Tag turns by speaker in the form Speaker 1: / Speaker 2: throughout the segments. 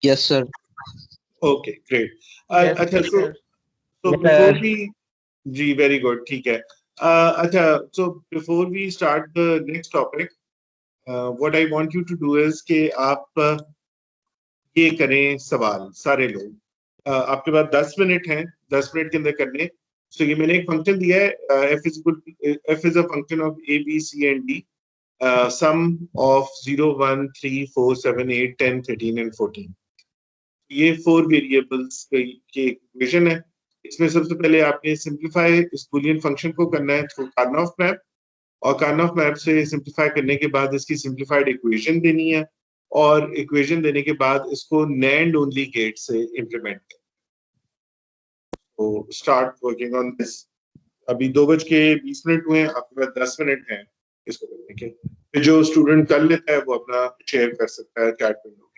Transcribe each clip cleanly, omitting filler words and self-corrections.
Speaker 1: Yes, sir.
Speaker 2: Okay, great.
Speaker 3: Yes,
Speaker 2: अच्छा,
Speaker 3: sir.
Speaker 2: so
Speaker 1: Yes,
Speaker 2: before
Speaker 1: sir.
Speaker 2: we ji very good, ठीक है. अच्छा, so before we start the next topic, what I want you to do is कि आप ये करें सवाल सारे लोग. आपके पास 10 मिनट हैं, 10 मिनट के अंदर करने. So ये मैंने एक फंक्शन दिया है, f is a function of a b c and d, sum of 0 1 3 4 7 8 10 13 and 14. ये 4 वेरिएबल्स के इक्वेशन है. इसमें सबसे पहले आपने सिंप्लीफाई इस बूलियन फंक्शन को करना है थ्रू कार्नोफ मैप, और कार्नोफ मैप से सिंप्लीफाई करने के बाद इसकी सिंप्लीफाइड इक्वेशन देनी है, और इक्वेशन देने के बाद इसको नैंड ओनली गेट से इम्प्लीमेंट करना. तो स्टार्ट वर्किंग ऑन दिस. अभी 2:20 हुए हैं, आपके पास 10 मिनट हैं इसको करने के. फिर जो स्टूडेंट कर लेता है वो अपना शेयर कर सकता है चैट विंडो के.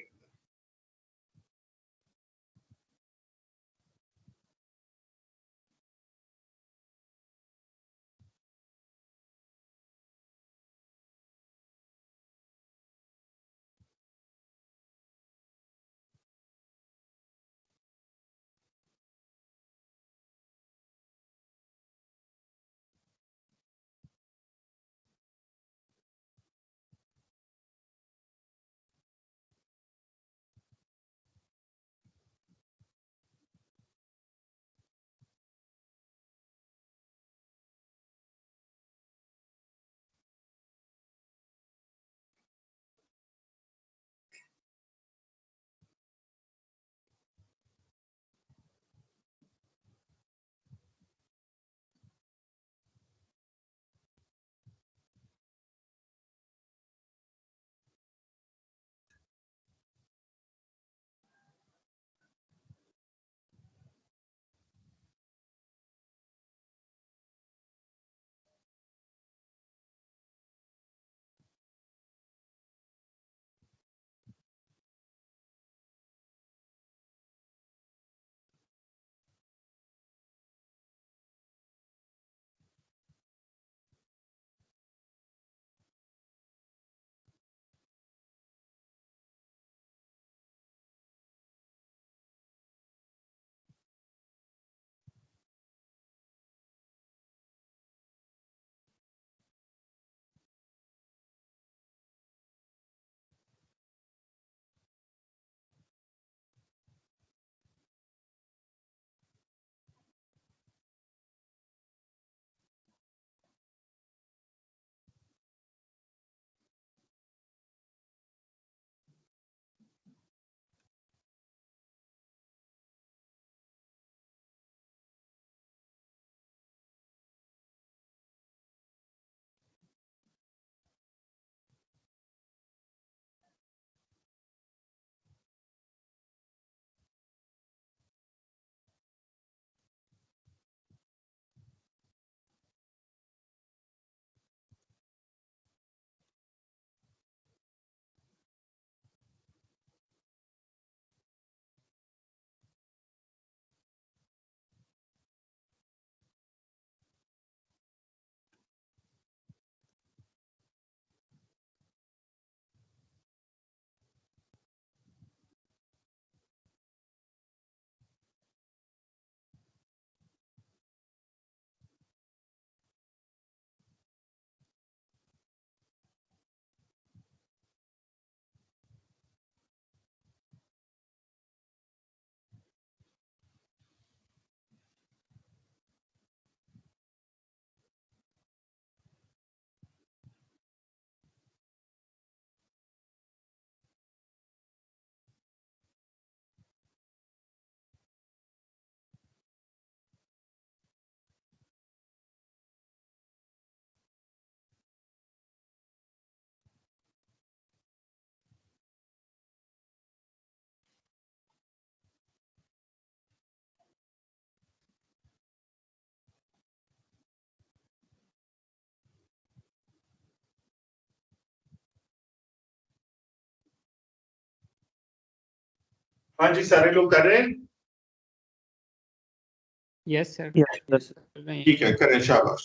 Speaker 2: हाँ जी, सारे लोग कर रहे हैं.
Speaker 3: Yes, sir.
Speaker 1: Yes, sir.
Speaker 2: ठीक है, करें, शाबाश.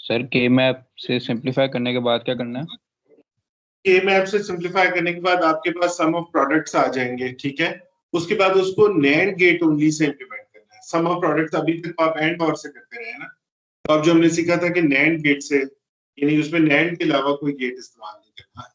Speaker 1: सर के मैप से सिंपलीफाई करने के बाद क्या करना है?
Speaker 2: के मैप से सिंप्लीफाई करने के बाद आपके पास सम ऑफ प्रोडक्ट्स आ जाएंगे, ठीक है। उसके बाद उसको NAND get only say implement करना है। सम ऑफ प्रोडक्ट्स अभी तक आप एंड और से करते रहे ना, तो अब जो हमने सीखा था कि नैंड गेट से, यानी उसमें नैंड के अलावा कोई गेट इस्तेमाल नहीं करना।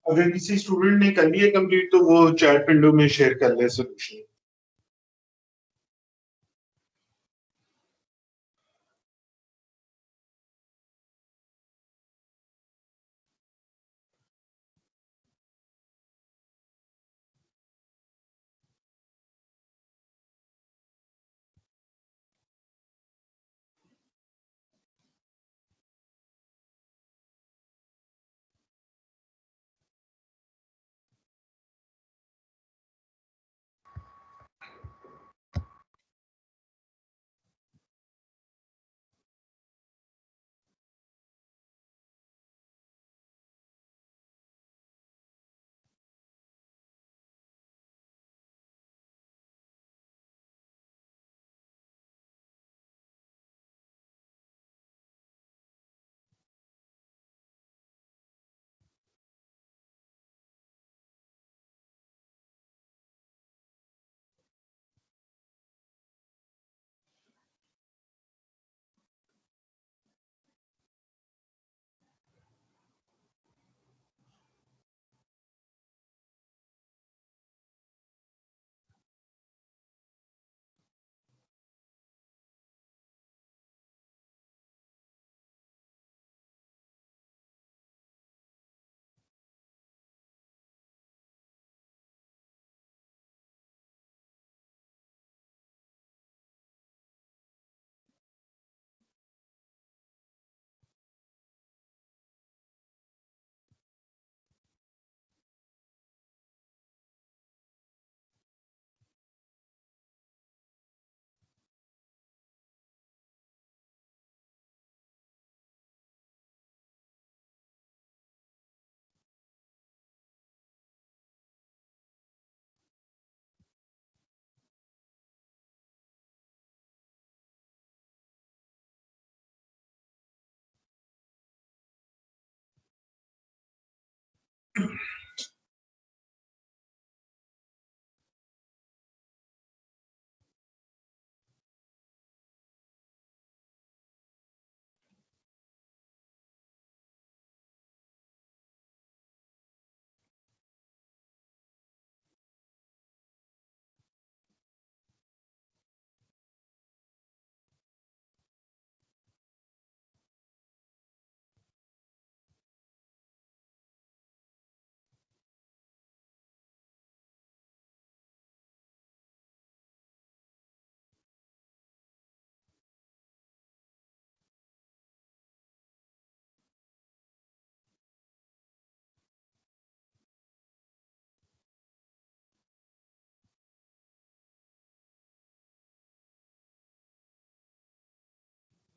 Speaker 2: अगर किसी स्टूडेंट ने कर लिया कंप्लीट तो वो चैट विंडो में शेयर कर ले सोल्यूशन।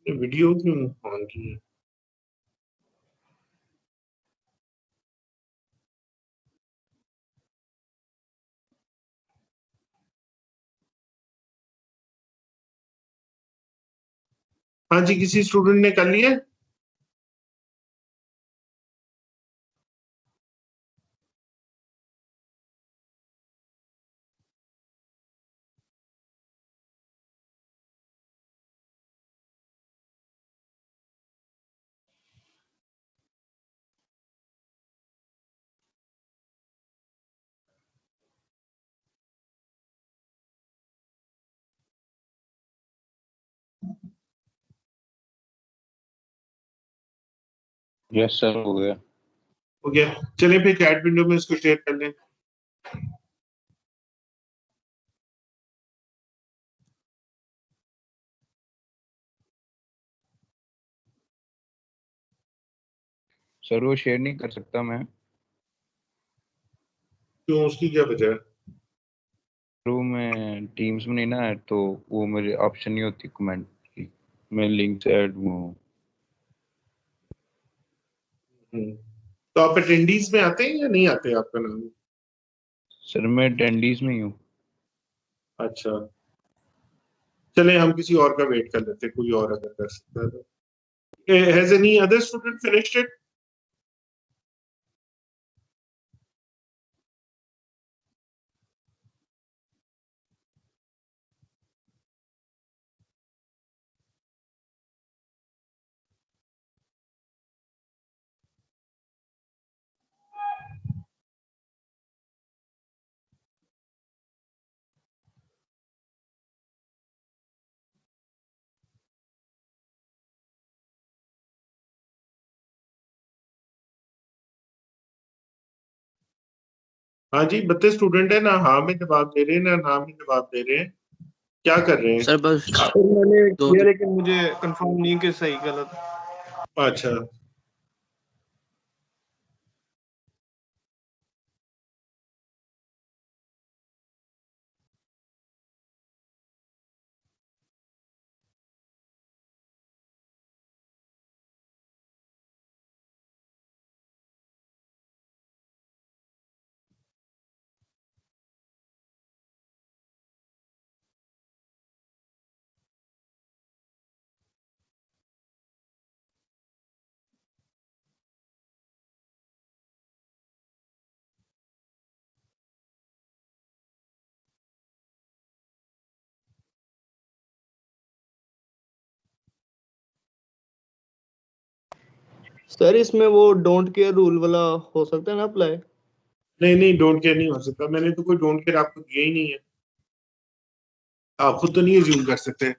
Speaker 2: वीडियो क्यों ऑन की है? हाँ जी, किसी स्टूडेंट ने कर लिया?
Speaker 1: यस सर, हो गया।
Speaker 2: हो गया। चलिए फिर चैट विंडो में इसको शेयर कर लें।
Speaker 1: सर वो शेयर नहीं कर सकता मैं।
Speaker 2: क्यों, उसकी क्या वजह है?
Speaker 1: थ्रू में टीम्स में नहीं ना है, तो वो मेरे ऑप्शन नहीं होती कमेंट की। मैं लिंक से ऐड हुआ हूँ।
Speaker 2: तो आप अटेंडीज में आते हैं या नहीं आते आपका नाम?
Speaker 1: सर मैं अटेंडीज में ही हूँ।
Speaker 2: अच्छा, चले हम किसी और का वेट कर लेते हैं, कोई और अगर कर सकता है तो। Has any other student finished it? हाँ जी, 32 स्टूडेंट है ना, हाँ में जवाब दे रहे हैं ना में जवाब दे रहे हैं। क्या कर रहे हैं?
Speaker 3: सर बस
Speaker 4: सर मैंने
Speaker 3: दो
Speaker 4: किया लेकिन मुझे कंफर्म नहीं कि सही गलत।
Speaker 2: अच्छा,
Speaker 4: सर इसमें वो डोंट केयर रूल वाला हो सकता है ना अप्लाई?
Speaker 2: नहीं नहीं, डोंट केयर नहीं हो सकता। मैंने तो कोई डोंट केयर आपको दिया ही नहीं है। आप खुद तो नहीं एज्यूम कर सकते।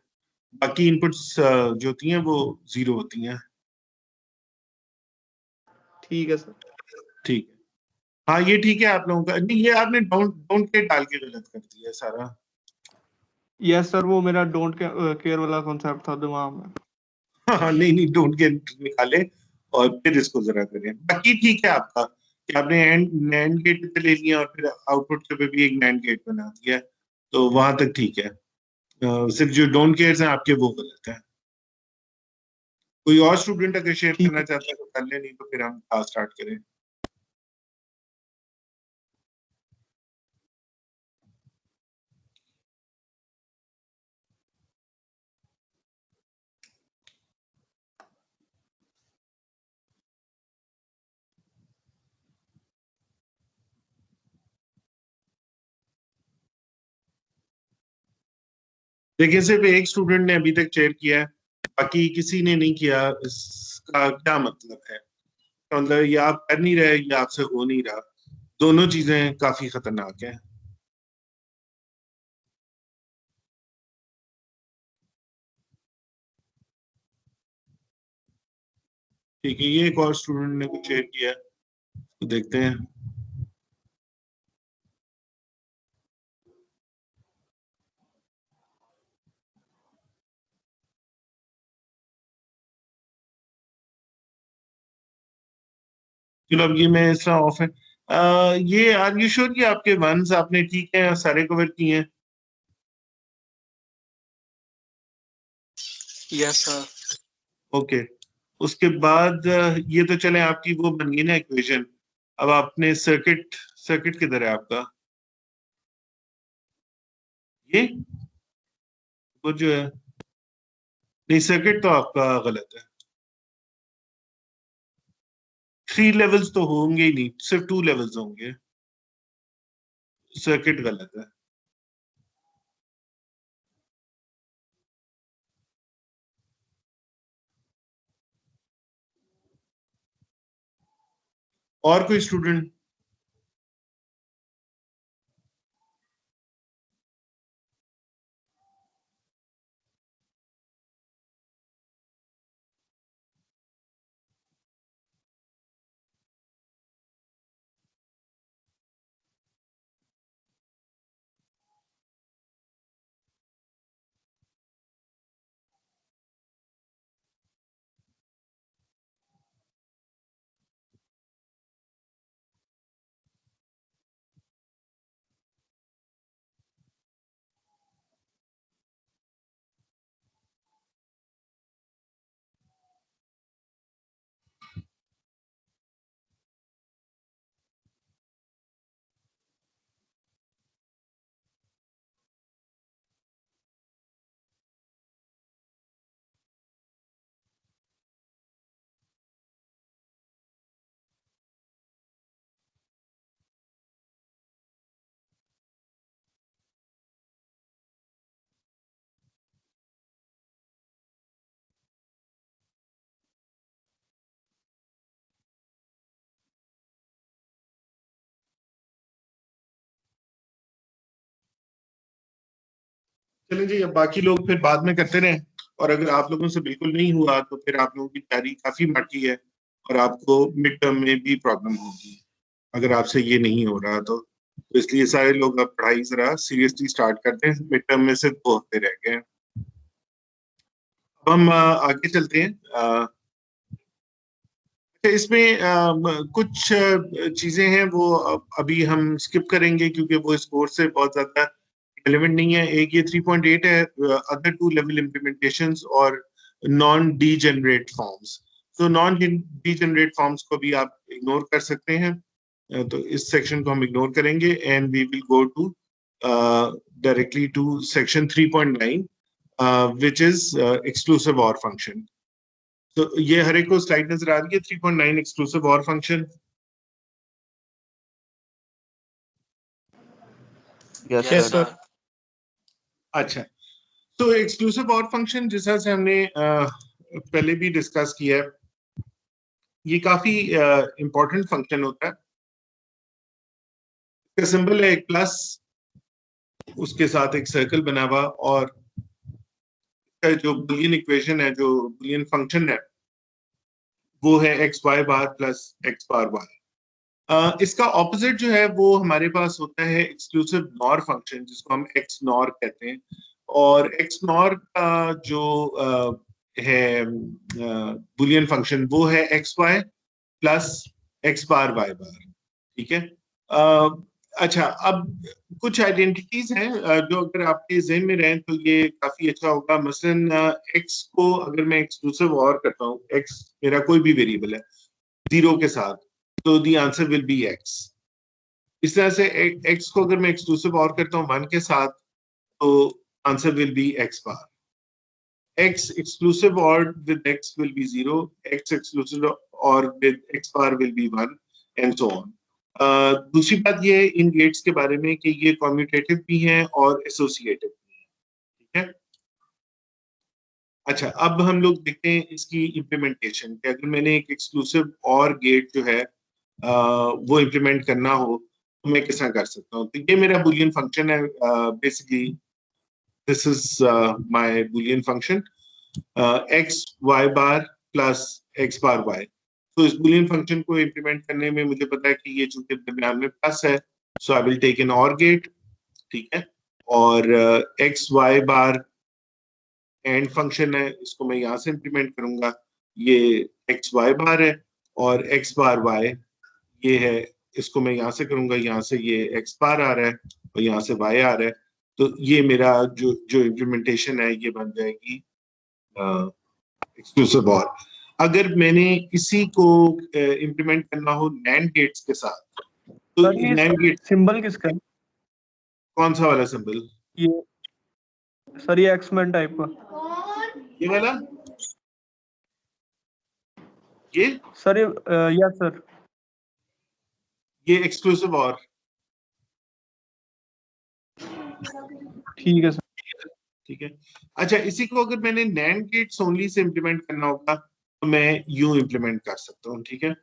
Speaker 2: बाकी इनपुट्स जो होती हैं वो जीरो होती हैं।
Speaker 4: ठीक है सर।
Speaker 2: ठीक है। हाँ ये ठीक है आप लोगों का। नहीं, ये आपने डोंट डोंट केयर डाल के गलत कर दिया है सारा।
Speaker 4: यस सर, वो मेरा डोंट केयर वाला कॉन्सेप्ट था दिमाग में।
Speaker 2: हाँ हाँ, नहीं नहीं, डोंट केयर निकाले और फिर इसको जरा करें। बाकी ठीक है आपका कि आपने एंड नैंड गेट पे ले लिया और फिर आउटपुट पे भी एक नैंड गेट बना दिया, तो वहां तक ठीक है। सिर्फ जो डोंट केयर हैं आपके वो गलत है। कोई और स्टूडेंट अगर शेयर
Speaker 4: ठीक
Speaker 2: करना
Speaker 4: है।
Speaker 2: चाहता है तो कर ले, नहीं तो फिर हम क्लास स्टार्ट करें। देखिए सिर्फ एक स्टूडेंट ने अभी तक चेयर किया है, बाकी किसी ने नहीं किया। इसका क्या मतलब है? तो मतलब ये आप कर नहीं रहे या आपसे हो नहीं रहा, दोनों चीजें काफी खतरनाक हैं। ठीक है, ये एक और स्टूडेंट ने कुछ शेयर किया है, तो देखते हैं। चलो अब ये मैं इस तरह ऑफ है। ये आर यू श्योर कि आपके वंस आपने ठीक है सारे कवर किए हैं?
Speaker 4: Yes sir.
Speaker 2: ओके। उसके बाद ये तो चले आपकी वो बन गई ना इक्वेशन। अब आपने सर्किट, सर्किट किधर है आपका? ये वो जो है, नहीं सर्किट तो आपका गलत है। 3 लेवल्स तो होंगे ही नहीं, सिर्फ 2 लेवल्स होंगे। सर्किट गलत है। और कोई स्टूडेंट? चलें जी, अब बाकी लोग फिर बाद में करते रहें। और अगर आप लोगों से बिल्कुल नहीं हुआ तो फिर आप लोगों की तैयारी काफी माठी है और आपको मिड टर्म में भी प्रॉब्लम होगी अगर आपसे ये नहीं हो रहा तो इसलिए सारे लोग अब पढ़ाई जरा सीरियसली स्टार्ट करते हैं। मिड टर्म में से 2 हफ्ते रह गए हैं। अब हम आगे चलते हैं। इसमें कुछ चीजें हैं वो अभी हम स्किप करेंगे क्योंकि वो इस कोर्स से बहुत ज्यादा रेलेवेंट नहीं है। एक ये 3.8 है, अदर 2 लेवल इम्प्लीमेंटेशंस और नॉन डीजेनरेट फॉर्म्स। तो नॉन डीजेनरेट फॉर्म्स को भी आप इग्नोर कर सकते हैं। तो इस सेक्शन को हम इग्नोर करेंगे and we will go to directly to section 3.9 which is exclusive or function. तो ये हर एक को स्लाइड नजर आ रही है, 3.9 exclusive or function.
Speaker 1: Yes
Speaker 4: yes
Speaker 1: sir.
Speaker 4: Sir.
Speaker 2: अच्छा, तो एक्सक्लूसिव और फंक्शन जिस तरह से हमने पहले भी डिस्कस किया है, ये काफी इंपॉर्टेंट फंक्शन होता है। इसका सिंबल है एक प्लस, उसके साथ एक सर्कल बना हुआ, और जो बुलियन इक्वेशन है, जो बुलियन फंक्शन है, वो है x y bar plus x bar Y. इसका ऑपोजिट जो है वो हमारे पास होता है एक्सक्लूसिव नॉर फंक्शन, जिसको हम एक्स नॉर कहते हैं। और एक्स नॉर का जो है बुलियन फंक्शन, वो है x Y plus x bar Y बार। ठीक है। अच्छा, अब कुछ आइडेंटिटीज हैं जो अगर आपके ज़हन में रहें तो ये काफी अच्छा होगा। मसलन एक्स को अगर मैं एक्सक्लूसिव और करता हूँ, एक्स मेरा कोई भी वेरिएबल है 0 के साथ, तो the answer will be x. इस तरह से एक्स को अगर मैं एक्सक्लूसिव और करता हूँ 1 के साथ, तो answer will be x bar. x exclusive or with x will be 0, x exclusive or with x bar will be 1 and so on. दूसरी बात ये इन गेट्स के बारे में कि ये कम्यूटेटिव भी हैं और एसोसिएटिव भी हैं। ठीक है। अच्छा, अब हम लोग देखते हैं इसकी इम्प्लीमेंटेशन कि अगर मैंने एक एक्सक्लूसिव और गेट जो है वो इम्प्लीमेंट करना हो तो मैं किस तरह कर सकता हूँ। तो ये मेरा बूलियन फंक्शन है, basically this is my Boolean function x y bar plus x bar y. तो इस बूलियन फंक्शन को इम्प्लीमेंट करने में मुझे पता है कि ये चूंकि दरमियान में प्लस है, so I will take an or gate, ठीक है। और x y bar and function है, इसको मैं यहाँ से इम्प्लीमेंट करूंगा, ये एक्स वाई बार है, और एक्स बार वाई ये है, इसको मैं यहाँ से करूंगा, यहाँ से ये एक्स बार आ रहा है और यहाँ से वाई आ रहा है। तो ये मेरा जो जो इम्प्लीमेंटेशन है ये बन जाएगी एक्सक्लूसिव और। अगर मैंने इसी को इम्प्लीमेंट करना हो नैंड गेट्स के साथ, तो
Speaker 4: सर ये
Speaker 2: नैंड गेट
Speaker 4: सिंबल किसका है?
Speaker 2: कौन सा वाला सिंबल?
Speaker 4: ये सर ये एक्समैन टाइप का।
Speaker 2: ये वाला, ये
Speaker 4: सर ये यस सर।
Speaker 2: ये एक्सक्लूसिव और।
Speaker 4: ठीक है सर।
Speaker 2: ठीक है। अच्छा, इसी को अगर मैंने NAND gets only say implement करना होगा तो मैं यूं इम्प्लीमेंट कर सकता हूँ, ठीक है।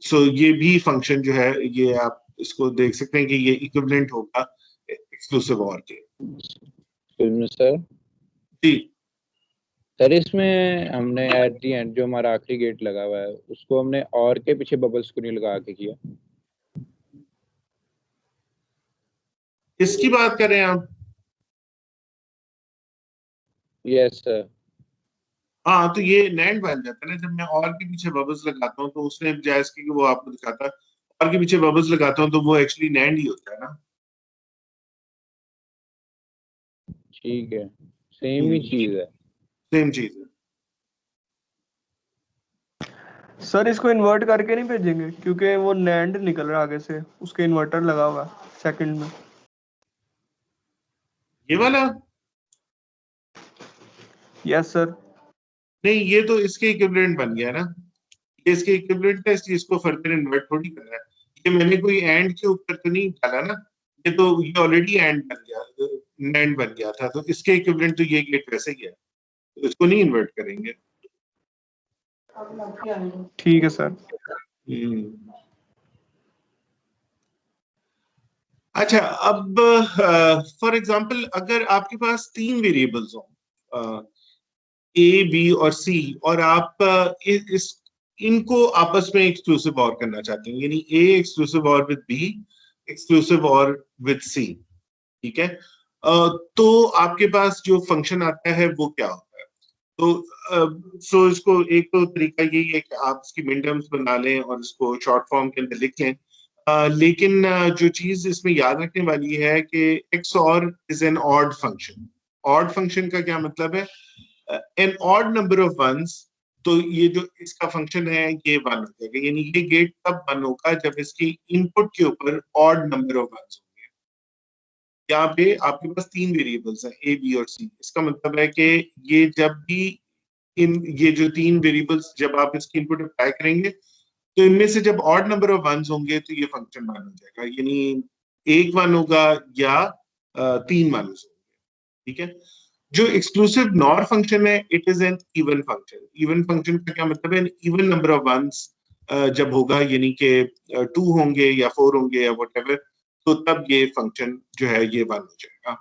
Speaker 2: सो ये भी फंक्शन जो है ये आप इसको देख सकते हैं कि ये इक्विवेलेंट होगा एक्सक्लूसिव और के।
Speaker 1: सर
Speaker 2: जी
Speaker 1: सर इसमें हमने एट दी एंड जो हमारा आखिरी गेट लगा हुआ है उसको हमने और के पीछे बबल्स को नहीं लगा के किया।
Speaker 2: किसकी बात कर रहे हैं आप?
Speaker 1: Yes sir.
Speaker 2: हाँ, तो ये नैंड बन जाता है ना, जब मैं और के पीछे बबल्स लगाता हूँ तो उसने जायज की वो आपको दिखाता है, और के पीछे बबल्स लगाता हूँ तो वो एक्चुअली नैंड ही होता है ना।
Speaker 1: ठीक है, सेम ही चीज है।
Speaker 2: सेम चीज है।
Speaker 4: सर इसको इन्वर्ट करके नहीं भेजेंगे क्योंकि वो नैंड निकल रहा है आगे से, उसके इन्वर्टर लगा हुआ सेकंड में।
Speaker 2: ये वाला
Speaker 4: यस सर।
Speaker 2: नहीं, ये तो इसके इक्विवेलेंट बन गया ना, ये इसके इक्विवेलेंट है, इसलिए इसको फर्दर इन्वर्ट थोड़ी करना है। ये मैंने कोई एंड के ऊपर तो नहीं डाला ना, ये तो ये ऑलरेडी एंड बन गया, नैंड बन गया था, तो इसके इक्विवेलेंट तो ये गेट वैसे ही है, तो इसको नहीं इन्वर्ट करेंगे।
Speaker 4: ठीक है सर।
Speaker 2: अच्छा, अब फॉर एग्जांपल अगर आपके पास तीन वेरिएबल्स हो ए बी और सी, और आप इनको आपस में एक्सक्लूसिव और करना चाहते हैं, यानी ए एक्सक्लूसिव और विद बी, एक्सक्लूसिव और विद सी, ठीक है। तो आपके पास जो फंक्शन आता है वो क्या होता है? तो सो इसको एक तो तरीका यही है कि आप इसकी मिन टर्म्स बना लें और इसको शॉर्ट फॉर्म के अंदर लिख लें। लेकिन जो चीज इसमें याद रखने वाली है कि x or is an odd function. Odd function का क्या मतलब है? An odd number of ones, तो ये जो इसका फंक्शन है ये वन हो जाएगा, यानी ये गेट तब वन होगा जब इसकी इनपुट के ऊपर ऑड नंबर ऑफ वंस होंगे। यहाँ पे आपके पास तीन वेरिएबल्स हैं ए बी और सी, इसका मतलब है कि ये जब भी ये जो तीन वेरिएबल्स जब आप इसकी इनपुट अप्लाई करेंगे तो इनमें से जब ऑड नंबर ऑफ वंस होंगे तो ये फंक्शन वन हो जाएगा, यानी एक वन होगा या तीन वन होंगे, ठीक है। जो एक्सक्लूसिव नॉर फंक्शन है it is an even function. Even function का क्या मतलब है? इवन नंबर ऑफ वंस जब होगा, यानी कि टू होंगे या फोर होंगे या व्हाटएवर, तो तब ये फंक्शन जो है ये वन हो जाएगा।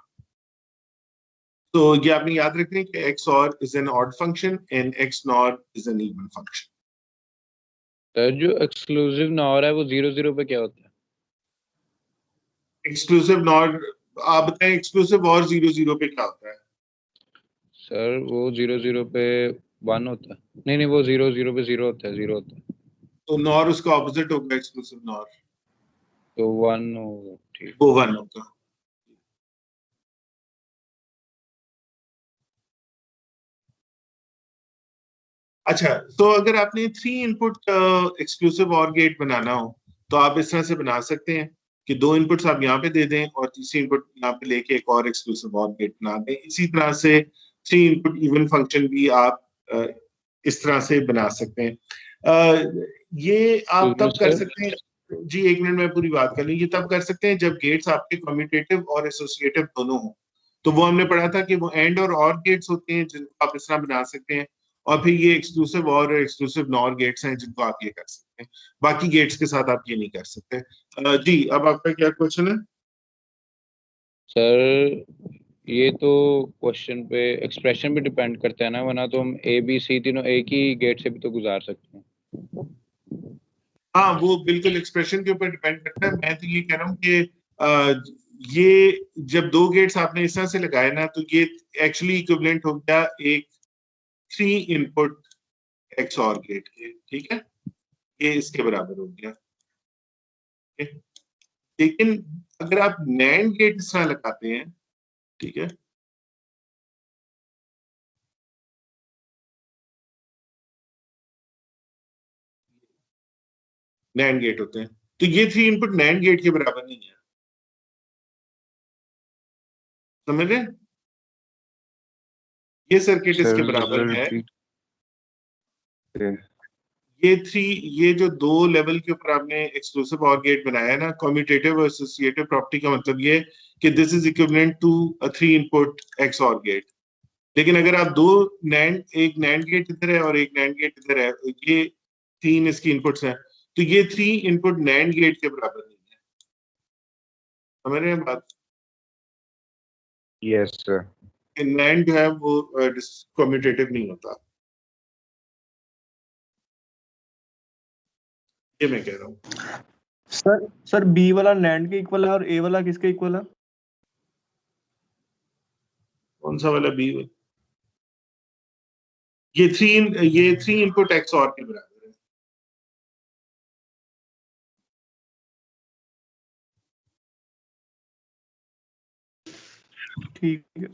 Speaker 2: तो ये आपने याद रखना कि x or is an odd function and x nor is an even function.
Speaker 1: Sir जो एक्सक्लूसिव नॉर है वो 0 0 पे क्या होता है?
Speaker 2: एक्सक्लूसिव नॉर, आप बताएं एक्सक्लूसिव और 0 0 पे क्या होता है?
Speaker 1: सर वो 0 0 पे 1 होता है। नहीं नहीं, वो 0 0 पे 0 होता है, 0 होता है।
Speaker 2: तो नॉर उसका ऑपोजिट होगा, एक्सक्लूसिव नॉर
Speaker 1: तो 1 होगा, ठीक।
Speaker 2: वो वन होगा। अच्छा, तो अगर आपने थ्री इनपुट एक्सक्लूसिव और गेट बनाना हो तो आप इस तरह से बना सकते हैं कि दो इनपुट्स आप यहाँ पे दे दें और तीसरी इनपुट यहाँ पे लेके एक और एक्सक्लूसिव और गेट बना दें। इसी तरह से थ्री इनपुट इवन फंक्शन भी आप इस तरह से बना सकते हैं। ये आप तब कर सकते हैं, जी एक मिनट में पूरी बात कर लूँ, ये तब कर सकते हैं जब गेट्स आपके कम्यूटेटिव और एसोसिएटिव दोनों हों। तो वो हमने पढ़ा था कि वो एंड और गेट्स होते हैं जिनको आप इस तरह बना सकते हैं, और फिर ये एक्सक्लूसिव और एक्सक्लूसिव नॉर गेट्स हैं जिनको आप ये कर सकते हैं, बाकी गेट्स के साथ आप ये नहीं कर सकते। जी, अब आपका क्या क्वेश्चन है?
Speaker 1: सर ये तो क्वेश्चन पे एक्सप्रेशन पे डिपेंड करता है ना, वरना तो हम ए बी सी तीनों एक ही गेट से भी तो गुजार सकते हैं।
Speaker 2: हाँ, वो बिल्कुल एक्सप्रेशन के ऊपर डिपेंड करता है। मैं तो ये कह रहा हूँ कि ये जब दो गेट्स आपने इस तरह से लगाए ना, तो ये एक्चुअली इक्विवेलेंट हो गया एक 3 इनपुट एक्स और गेट के, ठीक है, ये इसके बराबर हो गया। ठीक है? लेकिन अगर आप नैंड गेट इस तरह लगाते हैं, ठीक है, नैंड गेट होते हैं, तो ये 3 इनपुट नैंड गेट के बराबर नहीं है, समझ रहे हैं? ये सर्किट इसके
Speaker 1: सर
Speaker 2: बराबर है।
Speaker 1: रिपीट।
Speaker 2: ये जो दो लेवल के ऊपर आपने एक्सक्लूसिव और गेट बनाया है ना, कम्यूटेटिव और एसोसिएटिव प्रॉपर्टी का मतलब ये कि this is equivalent to a 3 input x or gate. लेकिन अगर आप एक नैंड गेट इधर है और एक नैंड गेट इधर है, ये 3 इसकी इनपुट्स हैं, तो ये 3 इनपुट नैंड गेट के बराबर नहीं है, समझ रहे हैं बात?
Speaker 1: Yes sir.
Speaker 2: नैंड जो है वो कम्यूटेटिव नहीं होता, ये मैं कह रहा हूँ।
Speaker 4: सर बी वाला नैंड के इक्वल है और ए वाला किसके इक्वल है?
Speaker 2: कौन सा वाला बी? ये 3 इनपुट एक्स और के बराबर है।
Speaker 4: ठीक है।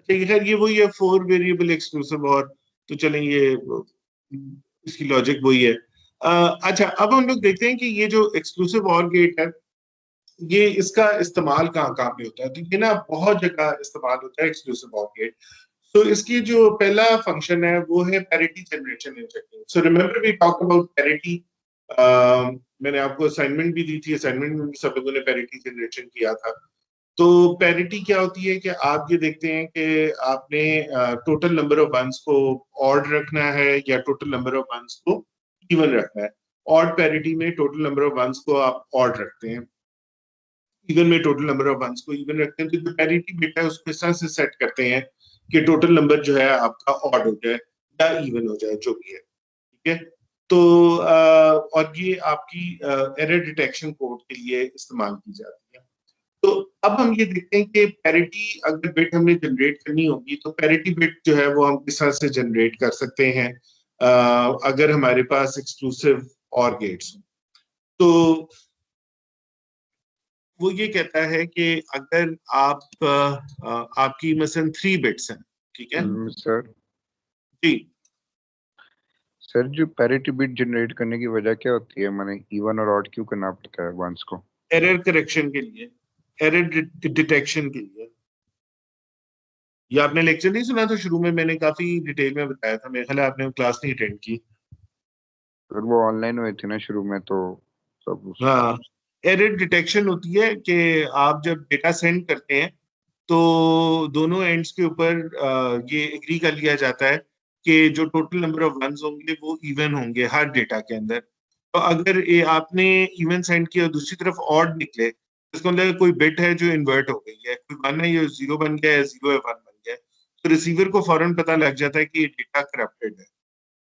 Speaker 2: अच्छा, खैर ये वही है 4 वेरिएबल एक्सक्लूसिव और, तो चलें ये इसकी लॉजिक वही है। अच्छा, अब हम लोग देखते हैं कि ये जो एक्सक्लूसिव और गेट है, ये इसका इस्तेमाल कहाँ कहाँ पे होता है। तो ये ना बहुत जगह इस्तेमाल होता है एक्सक्लूसिव और गेट। तो इसकी जो पहला फंक्शन है वो है parity generation in checking. So remember we talk about parity. मैंने आपको असाइनमेंट भी दी थी, असाइनमेंट में भी सब लोगों ने पैरिटी जनरेशन किया था। तो पैरिटी क्या होती है कि आप ये देखते हैं कि आपने टोटल नंबर ऑफ वंस को ऑड रखना है या टोटल नंबर ऑफ वंस को इवन रखना है। ऑड पैरिटी में टोटल नंबर ऑफ वंस को आप ऑड रखते हैं, इवन में टोटल नंबर ऑफ वंस को इवन रखते हैं। तो जो पैरिटी बिट है उसको इस तरह से सेट करते हैं कि टोटल नंबर जो है आपका ऑड हो जाए या इवन हो जाए, जो भी है, ठीक है। तो और ये आपकी एरर डिटेक्शन कोड के लिए इस्तेमाल की जाती है। तो अब हम ये देखते हैं कि पैरिटी अगर बिट हमने जनरेट करनी होगी तो पैरिटी बिट जो है वो हम किस तरह से जनरेट कर सकते हैं अगर हमारे पास एक्सक्लूसिव और गेट्स हो। तो वो ये कहता है कि अगर आपकी मसलन 3 बिट्स हैं, ठीक है
Speaker 1: सर
Speaker 2: जी।
Speaker 1: सर जो पैरिटी बिट जनरेट करने की वजह क्या होती है, मैंने इवन और ऑड क्यों करना पड़ता है वंस को?
Speaker 2: एरर करेक्शन के लिए, एरर डिटेक्शन के लिए। ये आपने लेक्चर नहीं सुना था शुरू में? मैंने काफी डिटेल में बताया था, मेरे ख्याल है आपने क्लास नहीं अटेंड की।
Speaker 1: सर वो ऑनलाइन हुए थे ना शुरू में, तो सब
Speaker 2: हाँ, एरर डिटेक्शन होती है कि आप जब डेटा सेंड करते हैं तो दोनों एंड्स के ऊपर ये एग्री कर लिया जाता है कि जो टोटल नंबर ऑफ वंस होंगे वो इवन होंगे हर डेटा के अंदर। तो अगर ये आपने इवन सेंड किया और दूसरी तरफ ऑड निकले, तो इसका मतलब कोई बिट है जो इन्वर्ट हो गई है, कोई 1 है ये 0 बन गया है, 0 है 1 बन गया है, तो रिसीवर को फौरन पता लग जाता है कि ये डेटा करप्टेड है।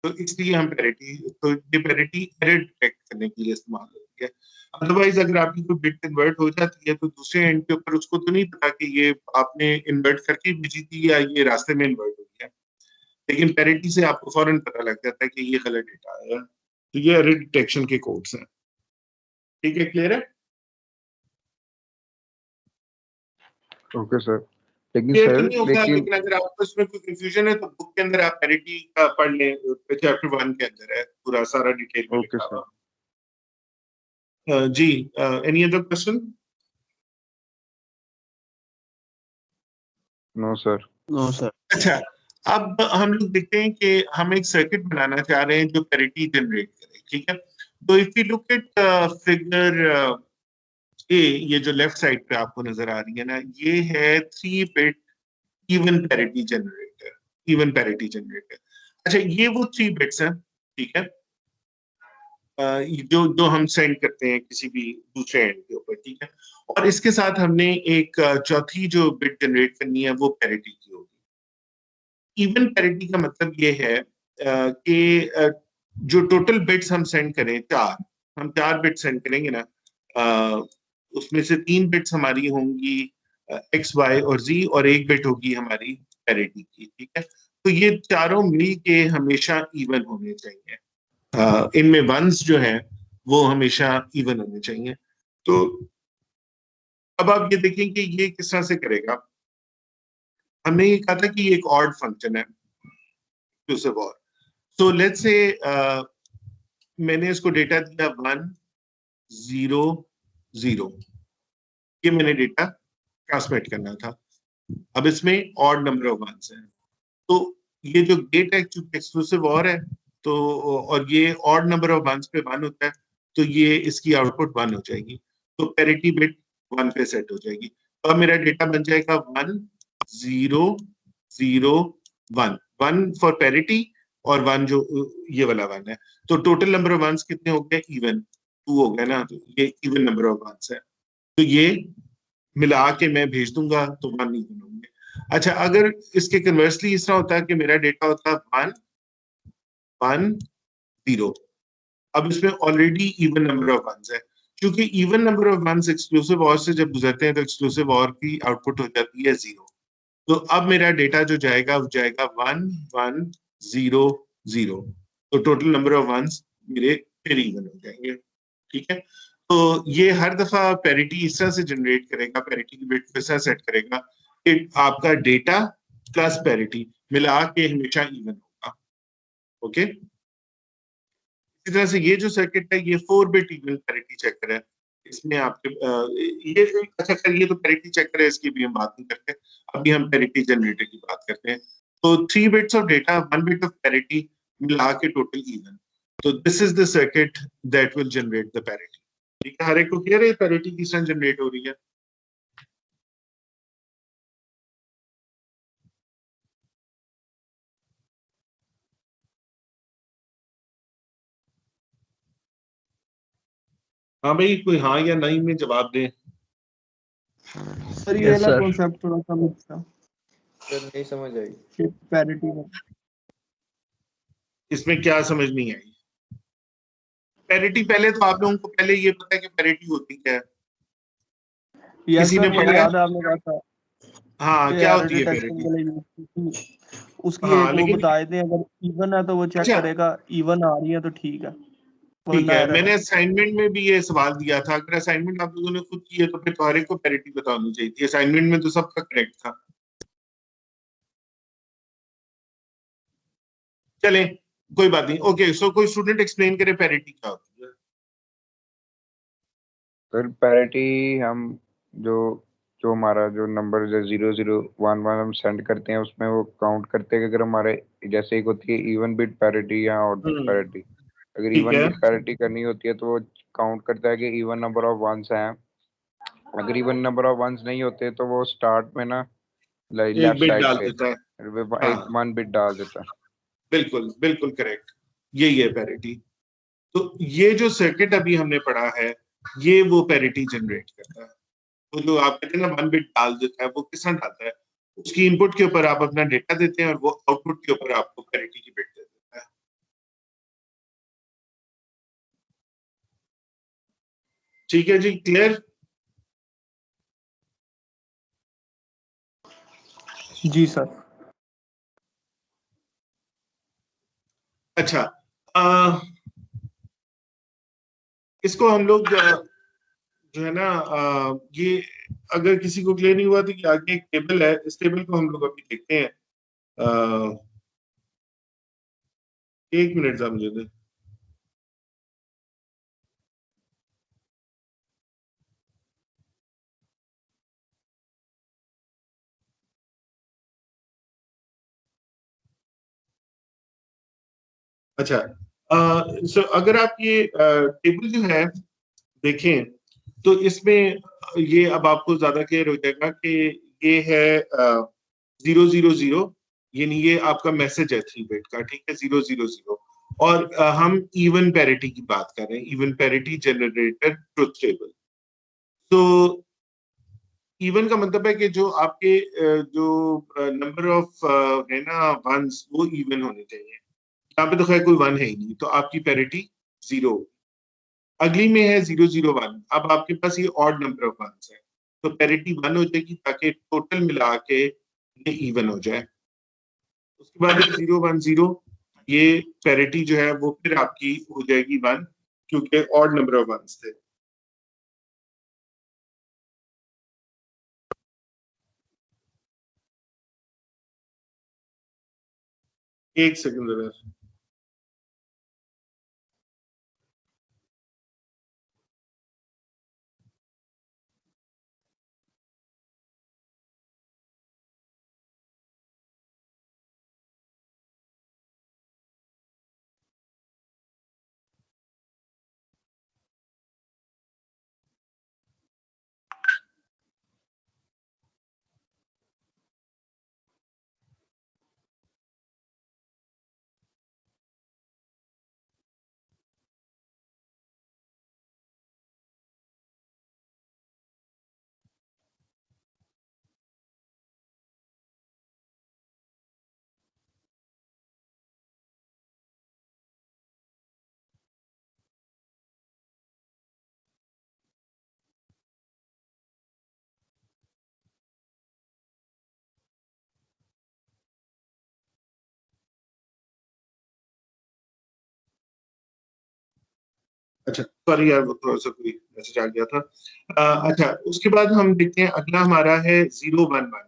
Speaker 2: तो इसलिए हम पैरिटी, तो ये पैरिटी एरर डिटेक्ट करने के लिए इस्तेमाल होती है। अदरवाइज अगर आपकी कोई बिट इन्वर्ट हो जाती है तो दूसरे एंड के ऊपर उसको तो नहीं पता कि ये आपने इन्वर्ट करके भेजी थी या ये रास्ते में इन्वर्ट हो गया, लेकिन पैरिटी से आपको फौरन पता लग जाता है कि ये गलत डेटा आया। तो ये एरर डिटेक्शन के कोड्स हैं, ठीक है, क्लियर है?
Speaker 1: Okay sir. लेकिन
Speaker 2: क्लियर तो
Speaker 1: सर
Speaker 2: नहीं होगा,
Speaker 1: लेकिन
Speaker 2: लेकिन अगर आपको इसमें कोई कंफ्यूजन है तो बुक के अंदर आप पैरिटी का पढ़ लें, चैप्टर 1 के अंदर है पूरा सारा डिटेल में
Speaker 1: ओके
Speaker 2: लिखा
Speaker 1: सर।
Speaker 2: हुआ। जी, any other question?
Speaker 1: No sir.
Speaker 4: No sir.
Speaker 2: अच्छा, अब हम लोग देखते हैं कि हम एक सर्किट बनाना चाह रहे हैं जो पैरिटी जनरेट करे, ठीक है। तो if you look at figure A, ये जो लेफ्ट साइड पे आपको नजर आ रही है ना, ये है 3 bit even parity generator. Even parity generator, अच्छा ये वो 3 बिट्स हैं, ठीक है, जो जो हम सेंड करते हैं किसी भी दूसरे एंड के ऊपर, ठीक है। और इसके साथ हमने एक चौथी जो बिट जनरेट करनी है वो पैरिटी की होगी। इवन पैरिटी का मतलब ये है कि जो टोटल बिट्स हम सेंड करें, हम 4 बिट सेंड करेंगे ना, उसमें से 3 बिट्स हमारी होंगी एक्स वाई और जी, और 1 बिट होगी हमारी पैरिटी की, ठीक है। तो ये चारों मिल के हमेशा इवन होने चाहिए। इनमें वंस जो है वो हमेशा इवन होने चाहिए। तो अब आप ये देखें कि ये किस तरह से करेगा। हमने ये कहा था कि ये एक ऑड फंक्शन है, इंक्लूसिव और। सो लेट्स से मैंने इसको डेटा दिया 1 0 0, ये मैंने डेटा ट्रांसमिट करना था। अब इसमें ऑड नंबर ऑफ वंस हैं, तो ये जो गेट है क्योंकि एक्सक्लूसिव और है, तो और ये ऑड नंबर ऑफ वंस पे 1 होता है, तो ये इसकी आउटपुट 1 हो जाएगी, तो पैरिटी बिट 1 पे सेट हो जाएगी। तो अब मेरा डेटा बन जाएगा 1 0 0 1, 1 फॉर पैरिटी और 1 जो ये वाला 1 है। तो टोटल नंबर ऑफ वंस कितने हो गए? इवन 2 हो गए ना, तो ये इवन नंबर ऑफ वंस है, तो ये मिला के मैं भेज दूंगा तो 1 इवन होंगे। अच्छा, अगर इसके कन्वर्सली इस तरह होता है कि मेरा डेटा होता है 1 1 0, अब इसमें already even number of ones है, क्योंकि even number of ones exclusive or से जब गुजरते हैं तो एक्सक्लूसिव और की आउटपुट हो जाती है 0। तो अब मेरा डेटा जो जाएगा वो जाएगा 1 1 0 0, तो टोटल नंबर ऑफ वंस मेरे फिर इवन हो जाएंगे, ठीक है। तो ये हर दफा पैरिटी इस तरह से जनरेट करेगा, पैरिटी की बिट इस तरह सेट करेगा कि आपका डेटा प्लस पैरिटी मिला के हमेशा इवन होगा, ओके। इसी तरह से ये जो सर्किट है ये 4 बिट इवन पैरिटी चेकर है। इसमें आपके ये अच्छा कर, ये तो पैरिटी चेकर है, इसकी भी हम बात नहीं करते, अभी हम पैरिटी जनरेटर की बात करते हैं। तो 3 bits of data, 1 bit of parity मिला के टोटल इवन, तो this is the circuit that will generate the parity, ठीक है। हर एक को क्लियर है पैरिटी किस तरह जनरेट हो रही है? हाँ भाई, कोई हाँ या नहीं में जवाब दे।
Speaker 4: सर ये
Speaker 3: यस
Speaker 4: वाला
Speaker 3: सर।
Speaker 4: कॉन्सेप्ट थोड़ा सा मिक्स था
Speaker 3: सर नहीं समझ आई।
Speaker 4: कि पैरिटी में।
Speaker 2: इसमें क्या समझ नहीं आई? पैरिटी, पहले तो आप लोगों को पहले ये पता है कि पैरिटी होती क्या है?
Speaker 4: यस
Speaker 2: किसी ने
Speaker 4: सर, मुझे
Speaker 2: पढ़ा है?
Speaker 4: याद है आपने कहा था
Speaker 2: हाँ,
Speaker 4: कि
Speaker 2: क्या
Speaker 4: एरर
Speaker 2: होती है
Speaker 4: डिटेक्शन
Speaker 2: पैरिटी?
Speaker 4: के लिए use की थी। उसकी
Speaker 2: हाँ
Speaker 4: एक वो
Speaker 2: लेकिन
Speaker 4: बताए थे, अगर इवन है तो वो चेक
Speaker 2: अच्छा,
Speaker 4: करेगा, इवन आ रही है तो ठीक है,
Speaker 2: ठीक
Speaker 4: वरना
Speaker 2: है,
Speaker 4: एरर
Speaker 2: मैंने
Speaker 4: है।
Speaker 2: असाइनमेंट में भी ये सवाल दिया था। अगर असाइनमेंट आप लोगों ने खुद की है तो फिर तो हर एक को पैरिटी बतानी चाहिए थी, असाइनमेंट में तो सबका करेक्ट था। चलें, कोई बात नहीं, ओके। सो कोई स्टूडेंट एक्सप्लेन करे पैरिटी क्या होती है?
Speaker 1: फिर पैरिटी हम जो जो हमारा जो नंबर 0011 हम सेंड करते हैं उसमें वो काउंट करते हैं कि अगर हमारे जैसे एक होती है इवन बिट पैरिटी या ऑड बिट पैरिटी, अगर
Speaker 2: ठीक
Speaker 1: इवन
Speaker 2: है,
Speaker 1: बिट पैरिटी करनी होती है तो वो काउंट करता है कि इवन नंबर ऑफ वंस हैं। अगर इवन नंबर ऑफ वंस नहीं होते तो वो स्टार्ट में ना
Speaker 2: एक
Speaker 1: लेफ्ट
Speaker 2: बिट
Speaker 1: साइड
Speaker 2: डाल
Speaker 1: पे
Speaker 2: देता है।
Speaker 1: एक
Speaker 2: हाँ,
Speaker 1: 1 बिट डाल देता है।
Speaker 2: बिल्कुल बिल्कुल करेक्ट, यही है पैरिटी। तो ये जो सर्किट अभी हमने पढ़ा है ये वो पैरिटी जनरेट करता है। तो जो आप कहते हैं ना 1 बिट डाल देता है, वो किस तरह डालता है? उसकी इनपुट के ऊपर आप अपना डेटा देते हैं और वो आउटपुट के ऊपर आपको पैरिटी की बिट दे देता है। ठीक है जी, क्लियर?
Speaker 4: जी सर।
Speaker 2: अच्छा, इसको हम लोग जो है ना, ये अगर किसी को क्लियर नहीं हुआ तो कि आगे एक टेबल है, इस टेबल को हम लोग अभी देखते हैं। 1 मिनट जरा मुझे दे। अच्छा, सो अगर आप ये टेबल जो है देखें तो इसमें ये अब आपको ज्यादा क्लियर हो जाएगा कि ये है 000, यानी ये आपका मैसेज है 3 बिट का, ठीक है, 000, और हम इवन पैरिटी की बात कर रहे हैं, even parity generated truth table. तो इवन का मतलब है कि जो आपके जो नंबर ऑफ है ना वंस, वो इवन होने चाहिए। यहाँ पे तो खैर कोई वन है ही नहीं, तो आपकी पैरिटी 0। अगली में है 001, अब आपके पास ये ऑड नंबर ऑफ वंस है, तो पैरिटी 1 हो जाएगी ताकि टोटल मिला के ये इवन हो जाए। उसके बाद 010, ये पैरिटी जो है वो फिर आपकी हो जाएगी 1, क्योंकि ऑड नंबर ऑफ वंस थे। एक सेकंड जरा। अच्छा सॉरी यार, वो थोड़ा सा कोई मैसेज आ गया था। अच्छा, उसके बाद हम देखते हैं अगला हमारा है 011।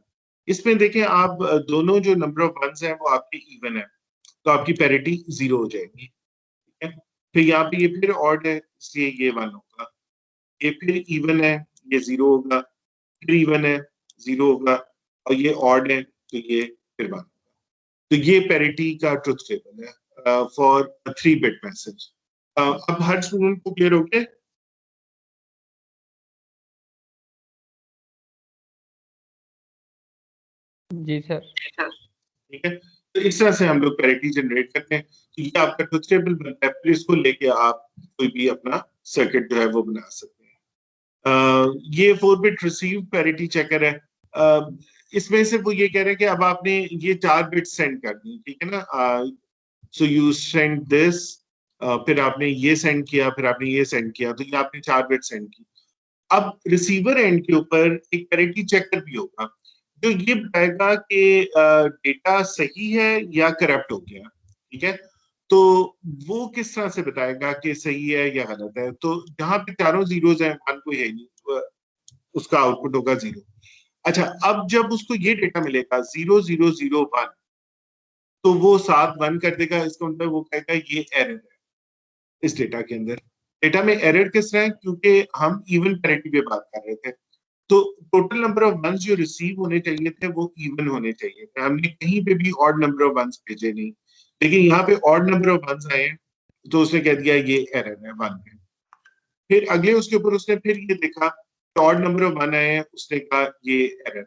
Speaker 2: इसमें देखें आप दोनों जो नंबर ऑफ वंस हैं वो आपके इवन है, तो आपकी पैरिटी 0 हो जाएगी, ठीक है। फिर यहाँ पे ये फिर ऑड है, इसलिए ये 1 होगा। ये फिर इवन है, ये 0 होगा, फिर इवन है, 0 होगा, और ये ऑड है तो ये फिर 1 होगा। तो ये पैरिटी का ट्रुथ टेबल है फॉर 3 बिट मैसेज। अब हर स्टूडेंट को क्लियर हो गया?
Speaker 3: जी सर।
Speaker 2: ठीक है, तो इस तरह से हम लोग पैरिटी जनरेट करते हैं। तो ये आपका ट्रुथ टेबल बनता है, फिर इसको लेके आप कोई भी अपना सर्किट जो है वो बना सकते हैं। ये 4 बिट रिसीव पैरिटी चेकर है। इसमें से वो ये कह रहे हैं कि अब आपने ये 4 बिट सेंड कर दी, ठीक है ना। सो यू सेंड दिस, फिर आपने ये सेंड किया, फिर आपने ये सेंड किया, तो ये आपने 4 बिट सेंड की। अब रिसीवर एंड के ऊपर एक पैरिटी चेकर भी होगा जो ये बताएगा कि डेटा सही है या करप्ट हो गया, ठीक है। तो वो किस तरह से बताएगा कि सही है या गलत है? तो जहां पे चारों जीरोज हैं, वन कोई है नहीं, उसका आउटपुट होगा 0। अच्छा, अब जब उसको ये डेटा मिलेगा 0001, तो वो 7 1 कर देगा। इसका मतलब वो कहेगा ये एरर है इस डेटा के अंदर। डेटा में एरर किस तरह है? क्योंकि हम इवन पैरिटी पे बात कर रहे थे, तो टोटल नंबर ऑफ वंस जो रिसीव होने चाहिए थे वो इवन होने चाहिए थे। हमने कहीं पे भी ऑड नंबर ऑफ वंस भेजे नहीं, लेकिन यहाँ पे ऑड नंबर ऑफ वंस आए, तो उसने कह दिया ये एरर है 1 पे। फिर अगले उसके ऊपर उसने फिर ये देखा ऑड नंबर ऑफ 1 आए हैं, उसने कहा ये एरर है।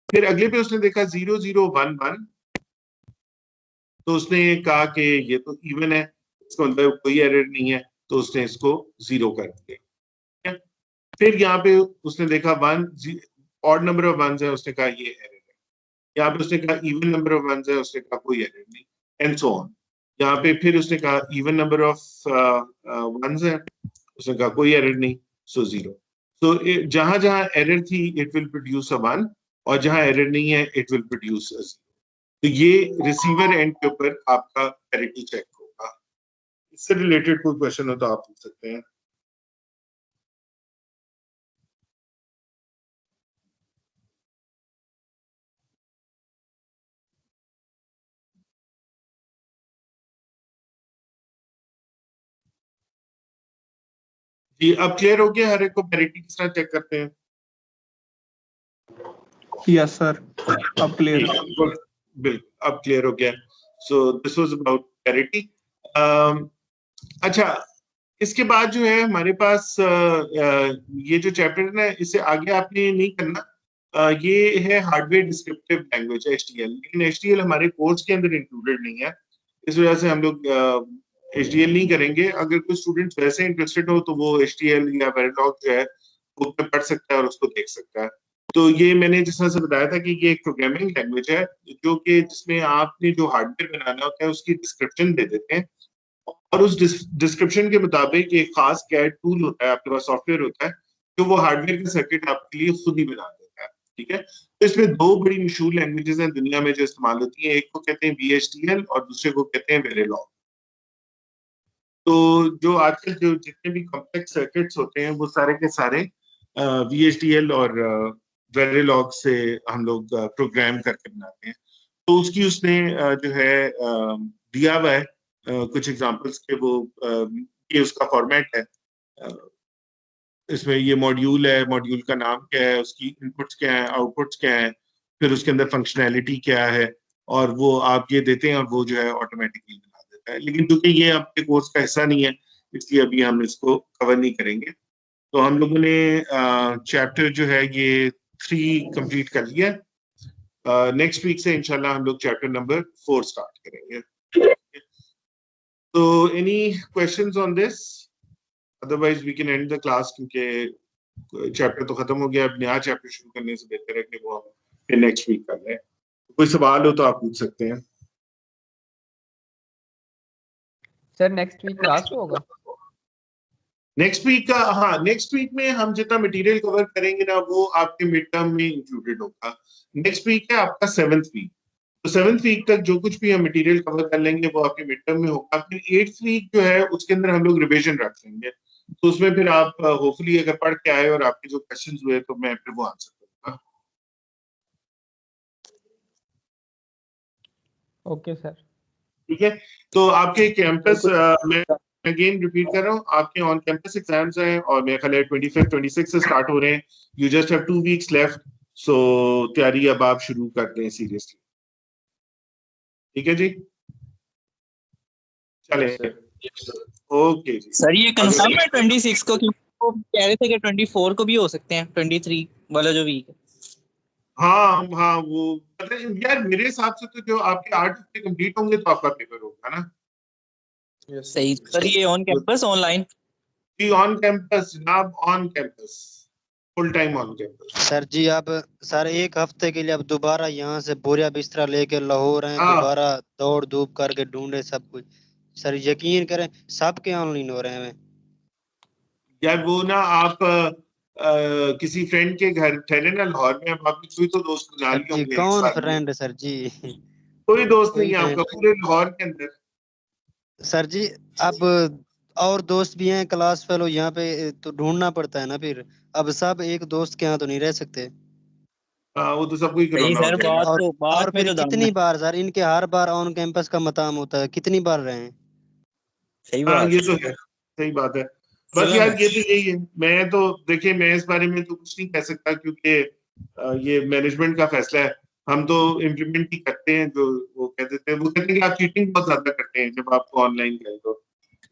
Speaker 2: फिर अगले पे उसने देखा 0011, तो उसने कहा कि ये तो इवन है, इसका मतलब कोई एरर नहीं है, तो उसने इसको 0 कर दिया। फिर यहाँ पे उसने देखा 1 ऑड नंबर ऑफ वंस है, उसने कहा ये एरर है। यहाँ पे उसने कहा इवन नंबर ऑफ वंस है, उसने कहा कोई एरर नहीं, एंड सो ऑन। यहाँ पे फिर उसने कहा इवन नंबर ऑफ वंस है, उसने कहा कोई एरर नहीं, सो 0। तो जहां जहां एरर थी इट विल प्रोड्यूस अ 1, और जहां एरर नहीं है इट विल प्रोड्यूस अ 0। तो ये रिसीवर एंड के ऊपर आपका पैरिटी चेक होगा। इससे रिलेटेड कोई क्वेश्चन हो तो आप पूछ सकते हैं। जी, अब क्लियर हो गया हर एक को पैरिटी किस तरह चेक करते हैं?
Speaker 4: यस सर, अब क्लियर।
Speaker 2: बिल्कुल, अब क्लियर हो गया। So this was about parity. अच्छा, इसके बाद जो है हमारे पास ये जो चैप्टर है ना, इससे आगे आपने नहीं करना। ये है हार्डवेयर डिस्क्रिप्टिव लैंग्वेज HDL, लेकिन HDL हमारे कोर्स के अंदर इंक्लूडेड नहीं है, इस वजह से हम लोग HDL नहीं करेंगे। अगर कोई स्टूडेंट वैसे इंटरेस्टेड हो तो वो HDL या वेरिलॉग जो है बुक में पढ़ सकता है और उसको देख सकता है। तो ये मैंने जिस तरह से बताया था कि ये एक प्रोग्रामिंग लैंग्वेज है जो कि जिसमें आपने जो हार्डवेयर बनाना होता है उसकी डिस्क्रिप्शन दे देते हैं, और उस डिस्क्रिप्शन के मुताबिक एक खास कैड टूल होता है, आपके पास सॉफ्टवेयर होता है जो वो हार्डवेयर का सर्किट आपके लिए खुद ही बना देता है। ठीक है, तो इसमें दो बड़ी मशहूर लैंग्वेजेस हैं दुनिया में जो इस्तेमाल होती हैं, एक को कहते हैं VHDL और दूसरे को कहते हैं वेरिलॉग। तो जो आजकल जो जितने भी कॉम्प्लेक्स सर्किट्स होते हैं वो सारे के सारे VHDL और वेरिलॉग से हम लोग प्रोग्राम करके बनाते हैं। तो उसकी उसने जो है दिया हुआ है कुछ एग्जांपल्स के, वो ये उसका फॉर्मेट है। इसमें ये मॉड्यूल है, मॉड्यूल का नाम क्या है, उसकी इनपुट्स क्या है, आउटपुट्स क्या है, फिर उसके अंदर फंक्शनैलिटी क्या है, और वो आप ये देते हैं और वो जो है ऑटोमेटिकली बना देता है। लेकिन क्योंकि ये आपके कोर्स का हिस्सा नहीं है इसलिए अभी हम इसको कवर नहीं करेंगे। तो हम लोगों ने चैप्टर जो है ये 3 कंप्लीट कर लिया। नेक्स्ट वीक से इंशाल्लाह हम लोग चैप्टर नंबर 4 स्टार्ट करेंगे। तो any questions on this? Otherwise we can end the class, क्योंकि चैप्टर तो खत्म हो गया। अब नया चैप्टर शुरू करने से बेहतर है कि वो हम फिर नेक्स्ट वीक कर लें। कोई सवाल हो तो आप पूछ सकते हैं।
Speaker 3: सर नेक्स्ट वीक क्लास होगा?
Speaker 2: नेक्स्ट वीक का, हाँ, नेक्स्ट वीक में हम जितना मटेरियल कवर करेंगे ना वो आपके मिड टर्म में इंक्लूडेड होगा। नेक्स्ट वीक है आपका 7th वीक, तो 7th वीक तक जो कुछ भी हम मटेरियल कवर कर लेंगे वो आपके मिड टर्म में होगा। फिर 8th वीक जो है उसके अंदर हम लोग रिवीजन रख लेंगे, तो उसमें फिर आप होपफुली अगर पढ़ के आए और आपके जो क्वेश्चंस हुए तो मैं फिर वो आंसर करूंगा।
Speaker 3: Okay sir.
Speaker 2: ठीक है, तो आपके कैंपस में अगेन रिपीट कर रहा हूँ, आपके ऑन कैंपस एग्जाम्स हैं और मेरे ख्याल है 25 26 से स्टार्ट हो रहे हैं। You just have 2 weeks left, so तैयारी अब आप शुरू कर दें सीरियसली। ठीक है जी, चले, ओके जी।
Speaker 5: सर ये कंफर्म है 26 को, क्योंकि वो कह रहे थे कि 24 को भी हो सकते हैं, 23 वाला जो वीक है।
Speaker 2: हाँ हाँ, वो मतलब यार मेरे हिसाब से तो जो आपके 8 हफ्ते कंप्लीट होंगे तो आपका पेपर होगा ना।
Speaker 5: सही सर, ये ऑन कैंपस ऑनलाइन?
Speaker 2: जी ऑन कैंपस जनाब, on campus, full time on campus.
Speaker 6: Sir जी आप सर एक हफ्ते के लिए अब दोबारा यहाँ से बोरिया बिस्तरा लेके लाहौर हैं,
Speaker 2: हाँ।
Speaker 6: दोबारा दौड़ धूप करके ढूंढे सब कुछ। सर यकीन करें सबके ऑनलाइन हो रहे हैं।
Speaker 2: यार वो ना आप किसी फ्रेंड के घर ठहरे ना लाहौर में, अब आपके कोई तो दोस्त बना
Speaker 6: सर
Speaker 2: लिए
Speaker 6: जी
Speaker 2: होंगे एक
Speaker 6: कौन
Speaker 2: साथ में।
Speaker 6: फ्रेंड है सर जी?
Speaker 2: कोई दोस्त नहीं
Speaker 6: कोई
Speaker 2: है आपका
Speaker 6: फ्रेंड
Speaker 2: पूरे लाहौर के अंदर?
Speaker 6: सर जी अब और दोस्त भी हैं क्लास फेलो यहाँ पे, तो ढूंढना पड़ता है ना फिर। अब सब एक दोस्त के यहाँ तो नहीं रह सकते।
Speaker 2: हाँ, वो तो सबको ही
Speaker 5: सही
Speaker 2: कोरोना हो
Speaker 5: सर,
Speaker 2: जाएगा।
Speaker 6: और
Speaker 5: बात में
Speaker 6: फिर
Speaker 5: तो दम
Speaker 6: कितनी
Speaker 5: है।
Speaker 6: बार सर इनके हर बार ऑन कैंपस का मताम होता है, कितनी बार रहे हैं?
Speaker 5: सही
Speaker 2: हाँ
Speaker 5: बात
Speaker 2: ये
Speaker 5: है।
Speaker 2: तो है, सही बात है। बस
Speaker 5: चलो
Speaker 2: यार
Speaker 5: ना।
Speaker 2: ये तो यही है। मैं तो देखिए, मैं इस बारे में तो कुछ नहीं कह सकता क्योंकि ये मैनेजमेंट का फैसला है। हम तो इम्प्लीमेंट ही करते हैं जो वो कह देते हैं। वो कहते हैं कि आप चीटिंग बहुत ज्यादा करते हैं जब आपको ऑनलाइन करें, तो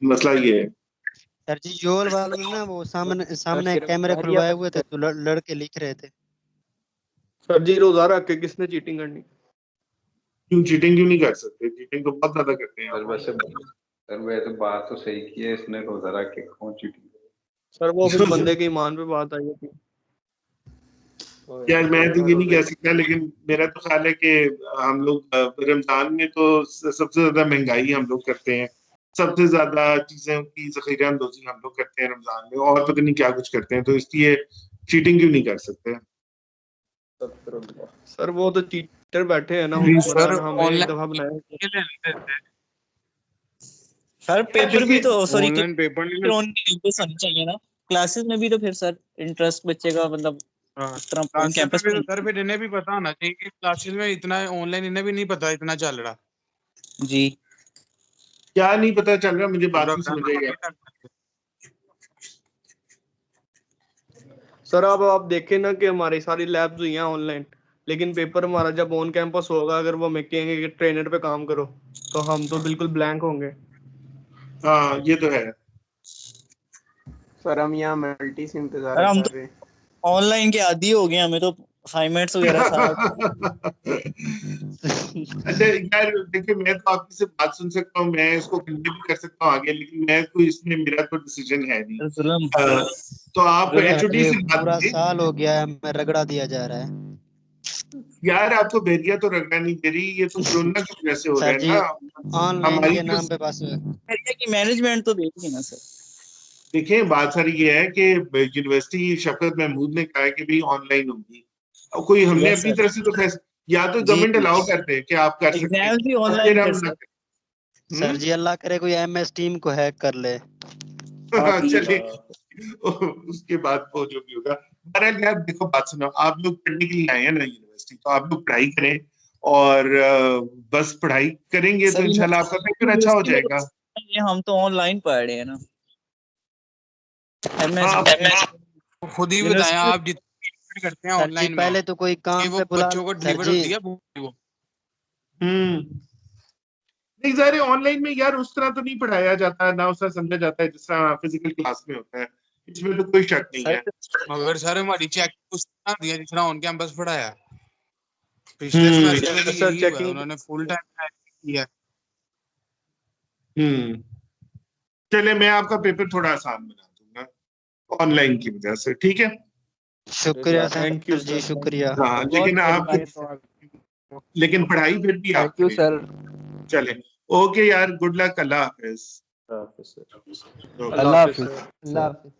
Speaker 2: मसला ये है।
Speaker 6: सर जी योल वालों ने ना वो सामने सामने कैमरे खुलवाए हुए थे, तो लड़के लिख रहे थे।
Speaker 4: सर जी रोजा रख के किसने चीटिंग करनी?
Speaker 2: क्यों चीटिंग क्यों नहीं कर सकते? चीटिंग तो बहुत ज्यादा करते हैं
Speaker 1: सर वैसे बात तो सही की है इसने, रोजा रख के कौन चीटिंग?
Speaker 4: सर वो फिर बंदे के ईमान पे बात आई थी।
Speaker 2: यार मैं तो ये नहीं कह सकता, लेकिन मेरा तो ख्याल है कि हम लोग रमजान में तो सबसे ज्यादा महंगाई हम लोग करते हैं, सबसे ज्यादा चीजों की जखीरा अंदोजी हम लोग करते हैं रमजान में, और पता नहीं क्या कुछ करते हैं, तो इसलिए चीटिंग क्यों नहीं कर सकते?
Speaker 4: सर वो तो चीटर बैठे हैं ना,
Speaker 7: सर
Speaker 4: हमें एक दफा बनाया।
Speaker 5: सर पेपर भी तो सॉरी
Speaker 7: ऑनलाइन पेपर नहीं
Speaker 5: ऑन कैंपस होनी चाहिए ना, क्लासेस में भी तो फिर सर इंटरेस्ट बच्चे का मतलब इस तरह ऑन कैंपस
Speaker 7: में सर, फिर इन्हें भी पता होना चाहिए कि क्लासेस में इतना ऑनलाइन इन्हें भी नहीं पता इतना चल रहा।
Speaker 5: जी
Speaker 2: क्या नहीं पता चल रहा? मुझे बात नहीं समझ आई।
Speaker 4: सर अब आप देखें ना कि हमारी सारी लैब्स हुई हैं ऑनलाइन, लेकिन पेपर हमारा जब ऑन कैंपस होगा, अगर वो हमें कहेंगे कि ट्रेनर पे काम करो, तो हम तो बिल्कुल ब्लैंक होंगे।
Speaker 2: हाँ ये तो है।
Speaker 8: सर हम यहाँ मल्टी से इंतजार
Speaker 5: सर हम
Speaker 8: कर रहे हैं।
Speaker 5: ऑनलाइन के आदी हो गए, हमें तो असाइनमेंट्स वगैरह सारा
Speaker 2: अच्छा यार देखिए, मैं तो आपकी से बात सुन सकता हूँ, मैं इसको कंटिन्यू भी कर सकता हूँ आगे, लेकिन मैं कोई इसमें मेरा तो डिसीजन है नहीं।
Speaker 5: जुल्म।
Speaker 2: तो आप
Speaker 5: जुल्म।
Speaker 2: एचओडी
Speaker 6: ये
Speaker 2: से बात
Speaker 6: पूरा
Speaker 2: करिए।
Speaker 6: साल हो गया है, हमें रगड़ा दिया जा रहा है।
Speaker 2: यार आपको बैरिया तो रगड़ा नहीं दे रही, ये तो कोरोना की वजह से हो रहा
Speaker 6: सर
Speaker 2: है
Speaker 6: जी
Speaker 2: ना।
Speaker 6: ऑनलाइन
Speaker 2: हमारी
Speaker 6: के
Speaker 2: तो
Speaker 6: नाम पे बस
Speaker 5: की मैनेजमेंट तो देखिए ना सर।
Speaker 2: देखिए बात सारी ये है कि यूनिवर्सिटी शफकत महमूद ने कहा है कि भाई ऑनलाइन होगी, और कोई हमने
Speaker 5: यस
Speaker 2: अपनी
Speaker 5: सर।
Speaker 2: तरफ से तो फैसला, या तो
Speaker 6: जी
Speaker 2: गवर्नमेंट अलाउ करते हैं कि आप कर सकते हैं,
Speaker 5: एग्जाम्स भी
Speaker 2: और
Speaker 5: ऑनलाइन
Speaker 2: फिर
Speaker 5: कर
Speaker 2: हम ना
Speaker 5: सकते।
Speaker 6: सर जी अल्लाह करे कोई एमएस टीम को हैक कर ले।
Speaker 2: चलिए उसके बाद वो जो भी होगा। बहरहाल यार देखो बात सुनो, आप लोग पढ़ने के लिए आए हैं ना यूनिवर्सिटी, तो आप लोग पढ़ाई करें, और बस पढ़ाई करेंगे तो
Speaker 5: सर
Speaker 2: इंशाल्लाह आपका पेपर अच्छा हो जाएगा।
Speaker 5: हम तो ऑनलाइन पढ़ रहे हैं ना। एमएस
Speaker 2: हाँ
Speaker 7: खुद ही बताएं आप जितना करते हैं
Speaker 6: सर जी
Speaker 7: ऑनलाइन में
Speaker 6: पहले तो कोई
Speaker 7: कि
Speaker 6: काम
Speaker 7: वो
Speaker 6: पे बुला।
Speaker 7: बच्चों को
Speaker 6: सर
Speaker 7: डिलीवर
Speaker 6: जी
Speaker 7: होती है वो।
Speaker 2: नहीं ज़ाहिर है ऑनलाइन में यार उस तरह तो नहीं पढ़ाया जाता, ना उस तरह समझा जाता है जिस तरह फिजिकल क्लास में होता है, इसमें तो कोई शक नहीं है।
Speaker 7: मगर सर हमारी चेक उस तरह दिया जिस तरह ऑन कैंपस पढ़ाया। पिछले सेमेस्टर में भी
Speaker 4: सर
Speaker 7: यही हुआ है,
Speaker 4: चेकिंग
Speaker 7: उन्होंने फुल टाइम किया।
Speaker 2: चले मैं आपका पेपर थोड़ा आसान बना दूंगा ऑनलाइन की वजह से, ठीक है।
Speaker 6: शुक्रिया
Speaker 4: थैंक यू
Speaker 6: सर जी
Speaker 4: सर।
Speaker 6: शुक्रिया।
Speaker 2: हाँ लेकिन आप लेकिन पढ़ाई फिर भी आप
Speaker 3: थैंक यू
Speaker 2: करें।
Speaker 3: सर।
Speaker 2: चले ओके यार, गुड लक, अल्लाह हाफिज।
Speaker 3: अल्लाह हाफिज। अल्लाह हाफिज।